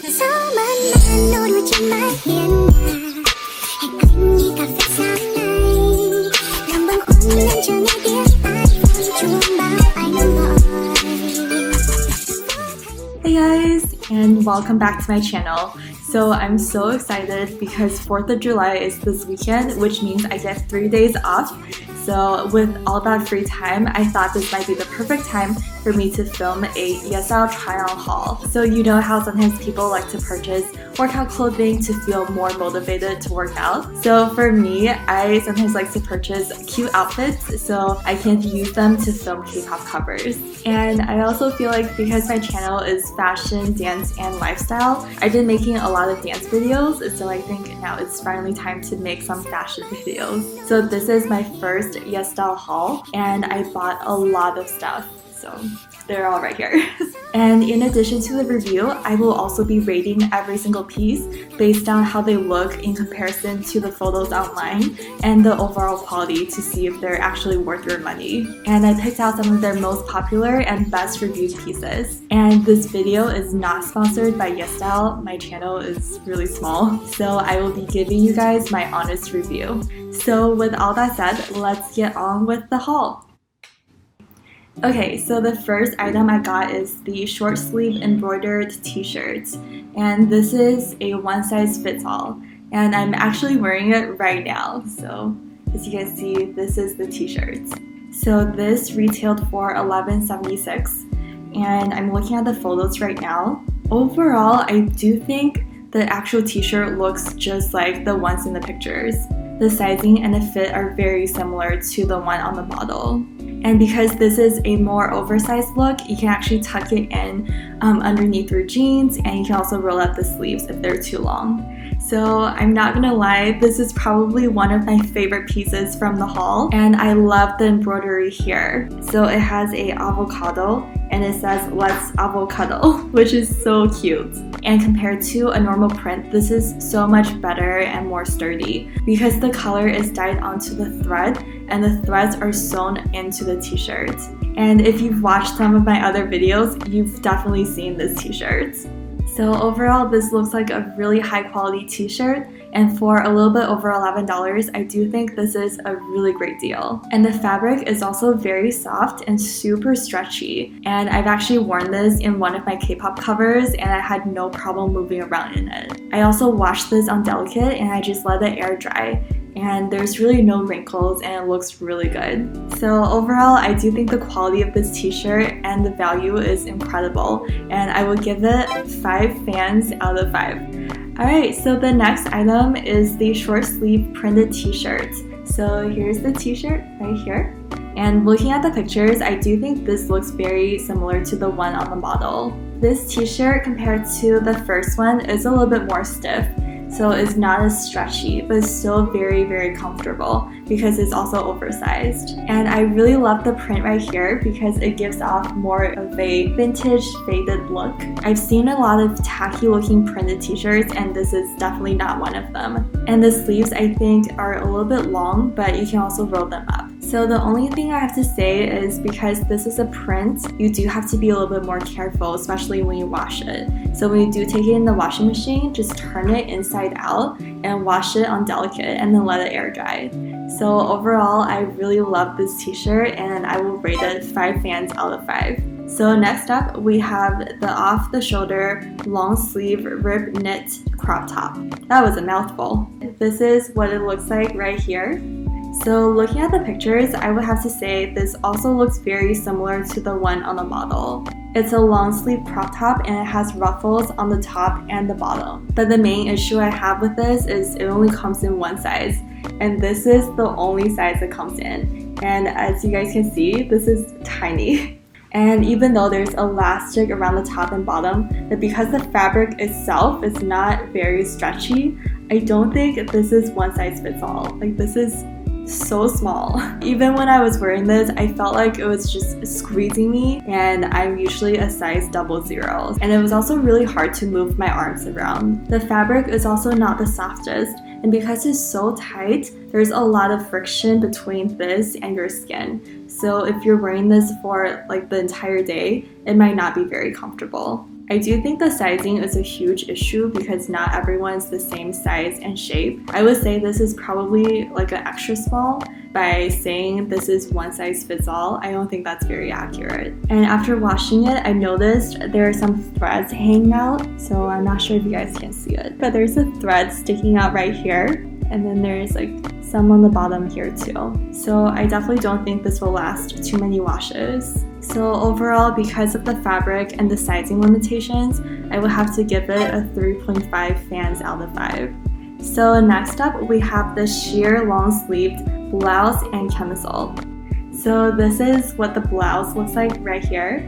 Hey guys, and welcome back to my channel. So I'm so excited because 4th of July is this weekend, which means I get 3 days off. So with all that free time, I thought this might be the perfect time for me to film a YesStyle Try-on Haul. So you know how sometimes people like to purchase workout clothing to feel more motivated to work out. So for me, I sometimes like to purchase cute outfits so I can use them to film K-pop covers. And I also feel like because my channel is fashion, dance, and lifestyle, I've been making a lot of dance videos, so I think now it's finally time to make some fashion videos. So this is my first YesStyle haul, and I bought a lot of stuff, so they're all right here. And in addition to the review, I will also be rating every single piece based on how they look in comparison to the photos online and the overall quality to see if they're actually worth your money. And I picked out some of their most popular and best reviewed pieces. And this video is not sponsored by YesStyle. My channel is really small, so I will be giving you guys my honest review. So with all that said, let's get on with the haul. Okay, so the first item I got is the short sleeve embroidered t-shirt, and this is a one size fits all, and I'm actually wearing it right now. So as you can see, this is the t-shirt. So this retailed for $11.76, and I'm looking at the photos right now. Overall, I do think the actual t-shirt looks just like the ones in the pictures. The sizing and the fit are very similar to the one on the model. And because this is a more oversized look, you can actually tuck it in underneath your jeans, and you can also roll up the sleeves if they're too long. So I'm not gonna lie, this is probably one of my favorite pieces from the haul, and I love the embroidery here. So it has a avocado, and it says "Let's Avocado," which is so cute. And compared to a normal print, this is so much better and more sturdy because the color is dyed onto the thread, and the threads are sewn into the t-shirt. And if you've watched some of my other videos, you've definitely seen this t-shirt. So overall, this looks like a really high quality t-shirt, and for a little bit over $11, I do think this is a really great deal. And the fabric is also very soft and super stretchy, and I've actually worn this in one of my K-pop covers and I had no problem moving around in it. I also washed this on delicate and I just let it air dry, and there's really no wrinkles and it looks really good. So overall, I do think the quality of this t-shirt and the value is incredible, and I will give it 5 fans out of 5. Alright, so the next item is the short sleeve printed t-shirt. So here's the t-shirt right here. And looking at the pictures, I do think this looks very similar to the one on the model. This t-shirt compared to the first one is a little bit more stiff. So it's not as stretchy, but it's still very, very comfortable because it's also oversized. And I really love the print right here because it gives off more of a vintage faded look. I've seen a lot of tacky looking printed t-shirts, and this is definitely not one of them. And the sleeves, I think, are a little bit long, but you can also roll them up. So the only thing I have to say is because this is a print, you do have to be a little bit more careful, especially when you wash it. So when you do take it in the washing machine, just turn it inside out and wash it on delicate and then let it air dry. So overall, I really love this t-shirt and I will rate it 5 fans out of 5. So next up, we have the off-the-shoulder long sleeve rib knit crop top. That was a mouthful. This is what it looks like right here. So looking at the pictures, I would have to say this also looks very similar to the one on the model. It's a long sleeve crop top and it has ruffles on the top and the bottom. But the main issue I have with this is it only comes in one size, and this is the only size it comes in. And as you guys can see, this is tiny. And even though there's elastic around the top and bottom, but because the fabric itself is not very stretchy, I don't think this is one size fits all. Like, this is so small. Even when I was wearing this, I felt like it was just squeezing me, and I'm usually a size 00. And it was also really hard to move my arms around. The fabric is also not the softest, and because it's so tight, there's a lot of friction between this and your skin. So if you're wearing this for like the entire day, it might not be very comfortable. I do think the sizing is a huge issue because not everyone's the same size and shape. I would say this is probably like an extra small. By saying this is one size fits all, I don't think that's very accurate. And after washing it, I noticed there are some threads hanging out, so I'm not sure if you guys can see it. But there's a thread sticking out right here, and then there's like some on the bottom here too. So I definitely don't think this will last too many washes. So overall, because of the fabric and the sizing limitations, I will have to give it a 3.5 fans out of 5. So next up, we have the sheer long-sleeved blouse and camisole. So this is what the blouse looks like right here.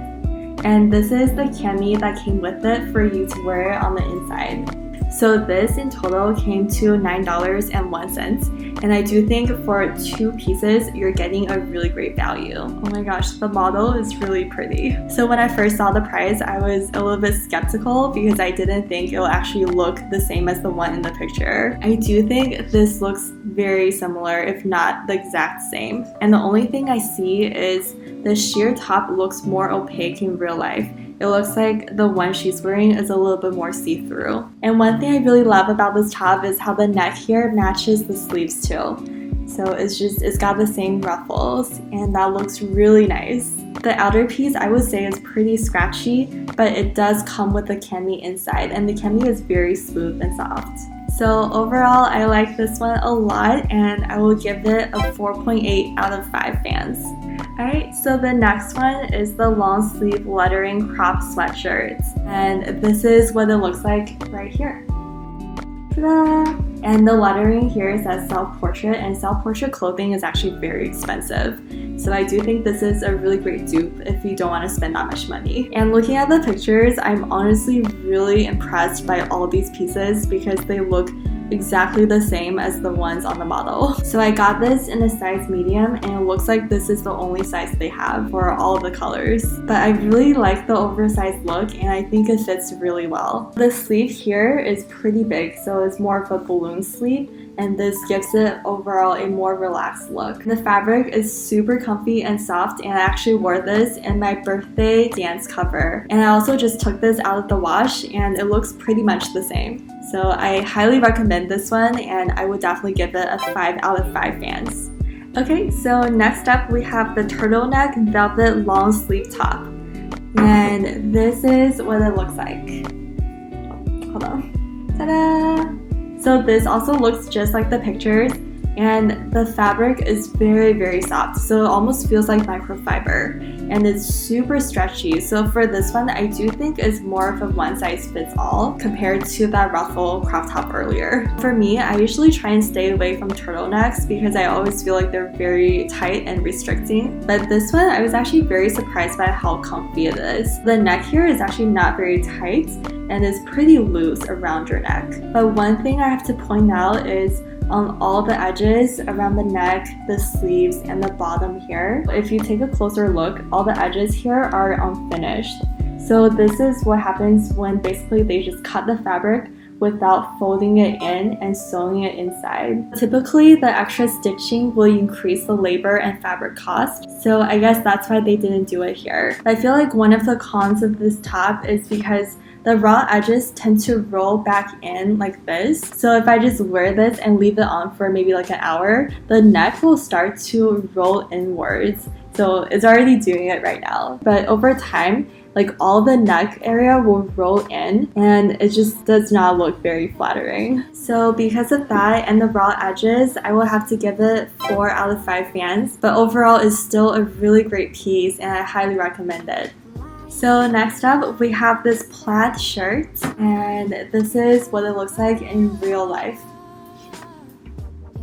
And this is the cami that came with it for you to wear it on the inside. So this in total came to $9.01, and I do think for 2 pieces you're getting a really great value. Oh my gosh, the model is really pretty. So when I first saw the price, I was a little bit skeptical because I didn't think it will actually look the same as the one in the picture. I do think this looks very similar, if not the exact same. And the only thing I see is the sheer top looks more opaque in real life. It looks like the one she's wearing is a little bit more see-through. And one thing I really love about this top is how the neck here matches the sleeves too. So it's got the same ruffles, and that looks really nice. The outer piece I would say is pretty scratchy, but it does come with the cami inside, and the cami is very smooth and soft. So overall, I like this one a lot, and I will give it a 4.8 out of 5 fans. Alright, so the next one is the long sleeve lettering crop sweatshirt, and this is what it looks like right here. Ta-da! And the lettering here says self-portrait, and self-portrait clothing is actually very expensive. So I do think this is a really great dupe if you don't want to spend that much money. And looking at the pictures, I'm honestly really impressed by all these pieces because they look exactly the same as the ones on the model. So I got this in a size medium, and it looks like this is the only size they have for all of the colors. But I really like the oversized look, and I think it fits really well. The sleeve here is pretty big, so it's more of a balloon sleeve, and this gives it overall a more relaxed look. The fabric is super comfy and soft, and I actually wore this in my birthday dance cover. And I also just took this out of the wash, and it looks pretty much the same. So I highly recommend this one, and I would definitely give it a 5 out of 5 fans. Okay, so next up we have the turtleneck velvet long sleeve top. And this is what it looks like. Hold on. Ta-da! So this also looks just like the pictures, and the fabric is very, very soft, so it almost feels like microfiber, and it's super stretchy. So for this one, I do think it's more of a one size fits all compared to that ruffle crop top earlier. For me, I usually try and stay away from turtlenecks because I always feel like they're very tight and restricting. But this one, I was actually very surprised by how comfy it is. The neck here is actually not very tight and is pretty loose around your neck. But one thing I have to point out is on all the edges around the neck, the sleeves, and the bottom here. If you take a closer look, all the edges here are unfinished. So this is what happens when basically they just cut the fabric without folding it in and sewing it inside. Typically, the extra stitching will increase the labor and fabric cost, so I guess that's why they didn't do it here. I feel like one of the cons of this top is because the raw edges tend to roll back in like this. So if I just wear this and leave it on for maybe like an hour, the neck will start to roll inwards. So it's already doing it right now. But over time, like all the neck area will roll in, and it just does not look very flattering. So because of that and the raw edges, I will have to give it 4 out of 5 fans. But overall, it's still a really great piece, and I highly recommend it. So next up, we have this plaid shirt, and this is what it looks like in real life.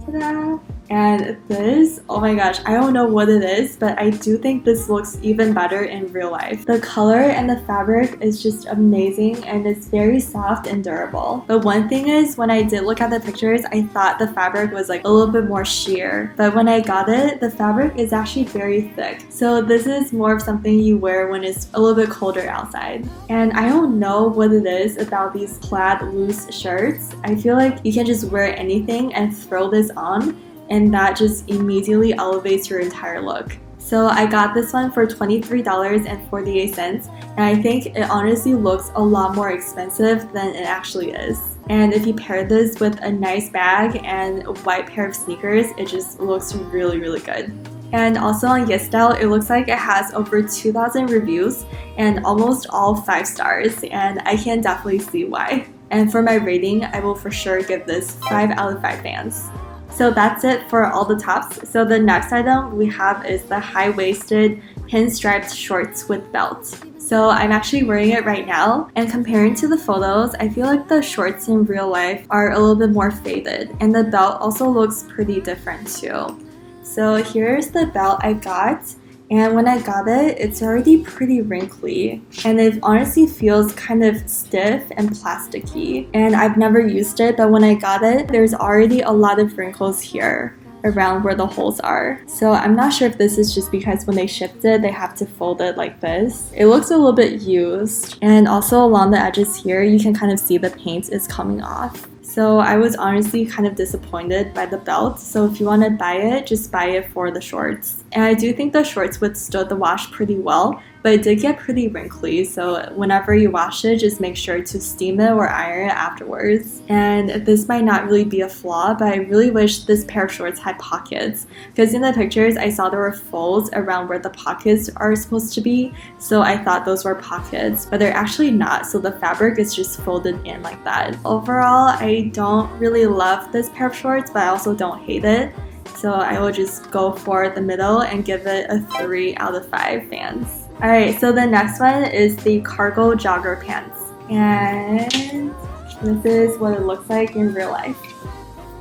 Ta-da! And this, oh my gosh, I don't know what it is, but I do think this looks even better in real life. The color and the fabric is just amazing, and it's very soft and durable. But one thing is, when I did look at the pictures, I thought the fabric was like a little bit more sheer. But when I got it, the fabric is actually very thick. So this is more of something you wear when it's a little bit colder outside. And I don't know what it is about these plaid loose shirts. I feel like you can just wear anything and throw this on, and that just immediately elevates your entire look. So So I got this one for $23.48, and I think it honestly looks a lot more expensive than it actually is. And if you pair this with a nice bag and a white pair of sneakers, it just looks really, really good. And also on YesStyle, it looks like it has over 2,000 reviews and almost all 5 stars, and I can definitely see why. And for my rating, I will for sure give this 5 out of 5 fans. So that's it for all the tops. So the next item we have is the high-waisted pinstriped shorts with belt. So I'm actually wearing it right now, and comparing to the photos, I feel like the shorts in real life are a little bit more faded, and the belt also looks pretty different too. So here's the belt I got, and when I got it, it's already pretty wrinkly, and it honestly feels kind of stiff and plasticky. And I've never used it, but when I got it, there's already a lot of wrinkles here around where the holes are. So I'm not sure if this is just because when they shipped it, they have to fold it like this. It looks a little bit used, and also along the edges here, you can kind of see the paint is coming off. So I was honestly kind of disappointed by the belt, so if you want to buy it, just buy it for the shorts. And I do think the shorts withstood the wash pretty well, but it did get pretty wrinkly, so whenever you wash it, just make sure to steam it or iron it afterwards. And this might not really be a flaw, but I really wish this pair of shorts had pockets, because in the pictures I saw there were folds around where the pockets are supposed to be, so I thought those were pockets, but they're actually not, so the fabric is just folded in like that. Overall, I don't really love this pair of shorts, but I also don't hate it, so I will just go for the middle and give it a 3 out of 5 fans. Alright, so the next one is the cargo jogger pants, and this is what it looks like in real life.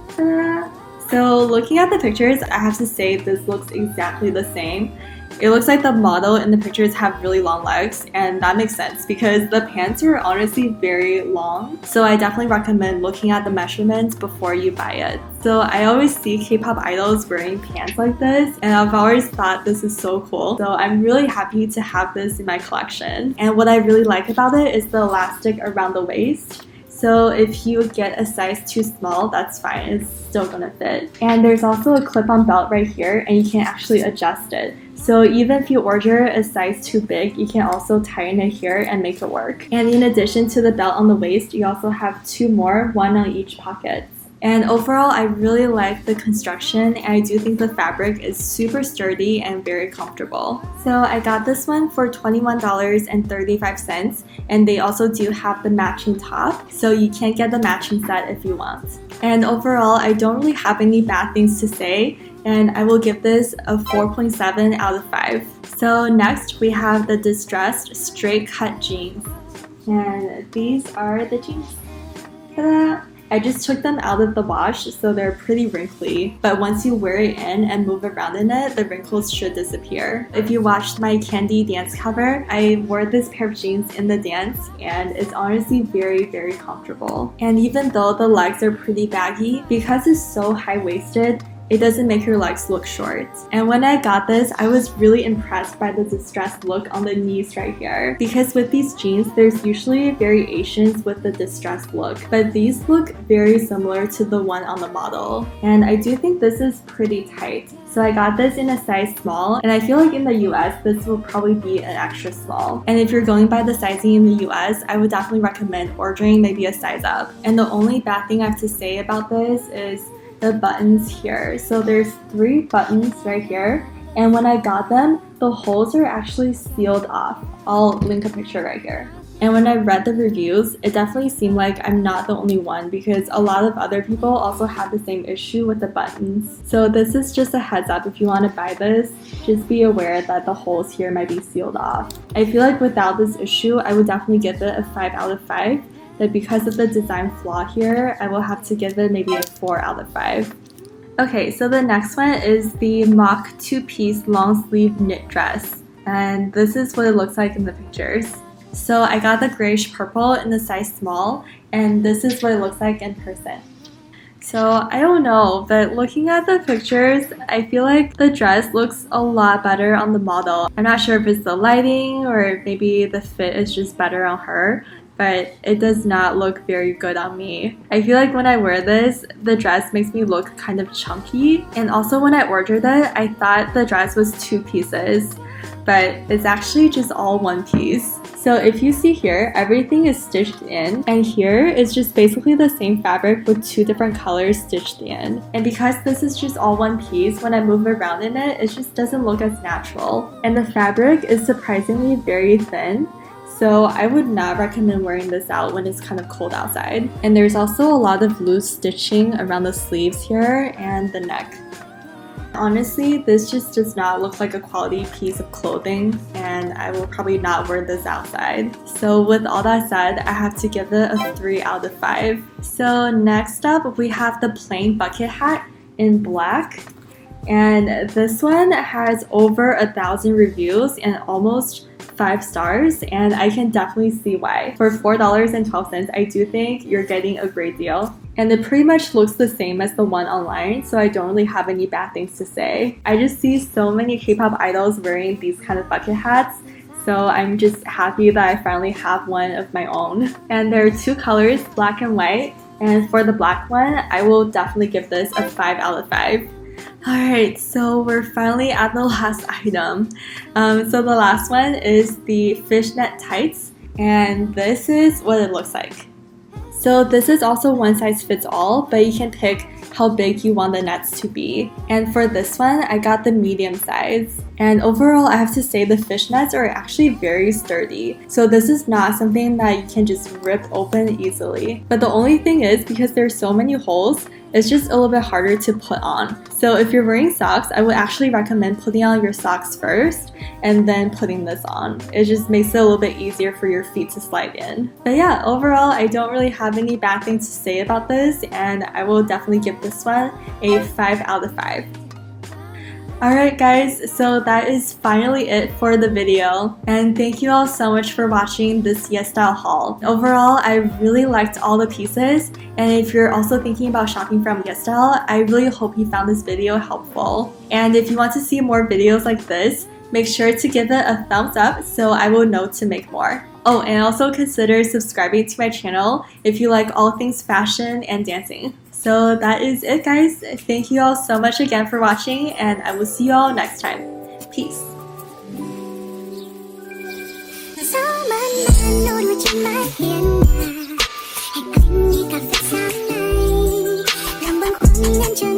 Ta-da! So looking at the pictures, I have to say this looks exactly the same. It looks like the model in the pictures have really long legs, and that makes sense because the pants are honestly very long. So I definitely recommend looking at the measurements before you buy it. So I always see K-pop idols wearing pants like this, and I've always thought this is so cool. So I'm really happy to have this in my collection. And what I really like about it is the elastic around the waist. So if you get a size too small, that's fine, it's still gonna fit. And there's also a clip-on belt right here, and you can actually adjust it. So even if you order a size too big, you can also tighten it here and make it work. And in addition to the belt on the waist, you also have 2 more, one on each pocket. And overall, I really like the construction, and I do think the fabric is super sturdy and very comfortable. So I got this one for $21.35, and they also do have the matching top, so you can get the matching set if you want. And overall, I don't really have any bad things to say, and I will give this a 4.7 out of 5. So next, we have the distressed straight cut jeans, and these are the jeans. Ta-da! I just took them out of the wash, so they're pretty wrinkly, but once you wear it in and move around in it, the wrinkles should disappear. If you watched my Candy dance cover, I wore this pair of jeans in the dance, and it's honestly very, very comfortable. And even though the legs are pretty baggy, because it's so high-waisted, it doesn't make your legs look short. And when I got this, I was really impressed by the distressed look on the knees right here. Because with these jeans, there's usually variations with the distressed look, but these look very similar to the one on the model. And I do think this is pretty tight. So I got this in a size small, and I feel like in the US, this will probably be an extra small. And if you're going by the sizing in the US, I would definitely recommend ordering maybe a size up. And the only bad thing I have to say about this is the buttons here. So there's 3 buttons right here, and when I got them, the holes are actually sealed off. I'll link a picture right here. And when I read the reviews, it definitely seemed like I'm not the only one, because a lot of other people also had the same issue with the buttons. So this is just a heads up, if you want to buy this, just be aware that the holes here might be sealed off. I feel like without this issue, I would definitely give it a 5 out of 5. But because of the design flaw here, I will have to give it maybe a 4 out of 5. Okay, so the next one is the mock 2-piece long sleeve knit dress. And this is what it looks like in the pictures. So I got the grayish purple in the size small, and this is what it looks like in person. So I don't know, but looking at the pictures, I feel like the dress looks a lot better on the model. I'm not sure if it's the lighting or maybe the fit is just better on her. but it does not look very good on me. I feel like when I wear this, the dress makes me look kind of chunky. And also when I ordered it, I thought the dress was 2 pieces, but it's actually just all 1 piece. So if you see here, everything is stitched in, and here is just basically the same fabric with 2 different colors stitched in. And because this is just all 1 piece, when I move around in it, it just doesn't look as natural. And the fabric is surprisingly very thin, so I would not recommend wearing this out when it's kind of cold outside. And there's also a lot of loose stitching around the sleeves here and the neck. Honestly, this just does not look like a quality piece of clothing, and I will probably not wear this outside. So with all that said, I have to give it a 3 out of 5. So next up, we have the plain bucket hat in black. And this one has over 1,000 reviews and almost 5 stars, and I can definitely see why. For $4.12, I do think you're getting a great deal. And it pretty much looks the same as the one online, so I don't really have any bad things to say. I just see so many K-pop idols wearing these kind of bucket hats, so I'm just happy that I finally have one of my own. And there are 2 colors, black and white, and for the black one, I will definitely give this a 5 out of 5. Alright, so we're finally at the last item. So the last one is the fishnet tights, and this is what it looks like. So this is also one size fits all, but you can pick how big you want the nets to be. And for this one, I got the medium size. And overall, I have to say the fishnets are actually very sturdy. So this is not something that you can just rip open easily. But the only thing is, because there's so many holes, it's just a little bit harder to put on. So if you're wearing socks, I would actually recommend putting on your socks first and then putting this on. It just makes it a little bit easier for your feet to slide in. But yeah, overall, I don't really have any bad things to say about this, and I will definitely give this one a 5 out of 5. Alright guys, so that is finally it for the video, and thank you all so much for watching this YesStyle haul. Overall, I really liked all the pieces, and if you're also thinking about shopping from YesStyle, I really hope you found this video helpful. And if you want to see more videos like this, make sure to give it a thumbs up so I will know to make more. Oh, and also consider subscribing to my channel if you like all things fashion and dancing. So that is it guys. Thank you all so much again for watching, and I will see you all next time. Peace. Hãy subscribe cho